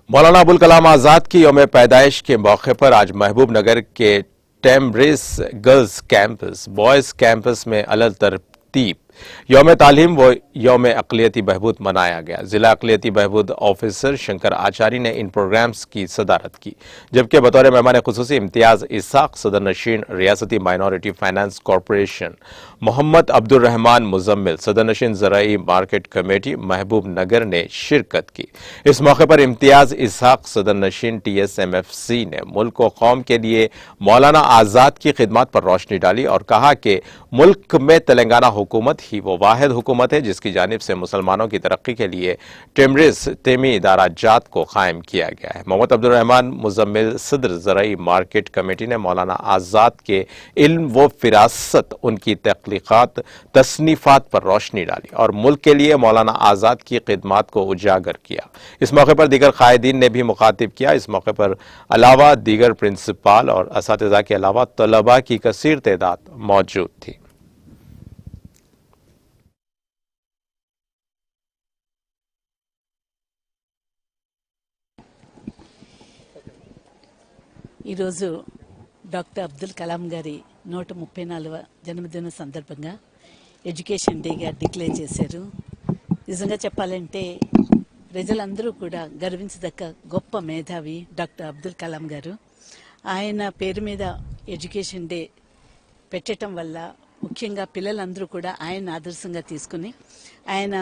मौलाना अबुल कलाम आजाद की यौम पैदाइश के मौके पर आज महबूब नगर के टेम्ब्रिज गर्ल्स कैंपस बॉयज कैंपस में अलग तरतीब यौम तालीम व यौम अक़लियती बहबूद मनाया गया। जिला अक़लियती बहबूद ऑफिसर शंकर आचार्य ने इन प्रोग्राम्स की सदारत की, जबकि बतौर मेहमान खुसूसी इम्तियाज इसाक सदर नशीन रियासती minority finance corporation, Mohammed Abdul Rahman Muzammil सदर नशीन ज़राई मार्केट कमेटी महबूब नगर ने शिरकत की। इस मौके पर इम्तियाज इसाक सदर नशीन TSMFC ने मुल्क व कौम के लिए मौलाना आज़ाद की खिदमत पर रोशनी डाली और कहा कि मुल्क में तेलंगाना हुकूमत ही वो वाहिद हुकूमत है जिसकी जानिब से मुसलमानों की तरक्की के लिए टेम्ब्रिज तेमी इदारा जात को कायम किया गया है। मोहम्मद अब्दुल रहमान मुजम्मिल सदर ज़राई मार्केट कमेटी ने मौलाना आज़ाद के इल्म व फिरासत, उनकी तख्लीक़ात, तसनीफ़ात पर रोशनी डाली और मुल्क के लिए मौलाना आज़ाद की खिदमत को उजागर किया। इस मौके पर दीगर कायदीन ने भी मुखातिब किया। इस मौके पर अलावा दीगर प्रिंसिपाल और असातिज़ा के अलावा तलबा की कसीर तादाद मौजूद थी। ఈరోజు డాక్టర్ అబ్దుల్ కలాం గారి 134వ జన్మదిన సందర్భంగా ఎడ్యుకేషన్ డేగా డిక్లేర్ చేశారు. నిజంగా చెప్పాలంటే ప్రజలందరూ కూడా గర్వించదగ్గ గొప్ప మేధావి డాక్టర్ అబ్దుల్ కలాం గారు. ఆయన పేరు మీద ఎడ్యుకేషన్ డే పెట్టడం వల్ల ముఖ్యంగా పిల్లలందరూ కూడా ఆయన ఆదర్శంగా తీసుకుని ఆయన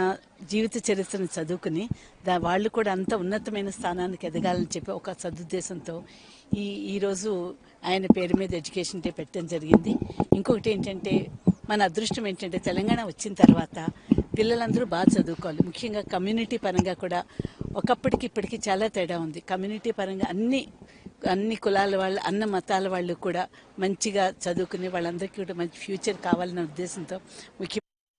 జీవిత చరిత్రను చదువుకుని వాళ్ళు కూడా అంత ఉన్నతమైన స్థానానికి ఎదగాలని చెప్పి ఒక సదుద్దేశంతో ఈరోజు ఆయన పేరు మీద ఎడ్యుకేషన్ డే పెట్టడం జరిగింది. ఇంకొకటి ఏంటంటే మన అదృష్టం ఏంటంటే తెలంగాణ వచ్చిన తర్వాత పిల్లలందరూ బాగా చదువుకోవాలి. ముఖ్యంగా కమ్యూనిటీ పరంగా కూడా ఒకప్పటికి ఇప్పటికీ చాలా తేడా ఉంది. కమ్యూనిటీ పరంగా అన్ని కులాల వాళ్ళు, అన్ని మతాల వాళ్ళు కూడా మంచిగా చదువుకుని వాళ్ళందరికీ కూడా మంచి ఫ్యూచర్ కావాలన్న ఉద్దేశంతో ముఖ్య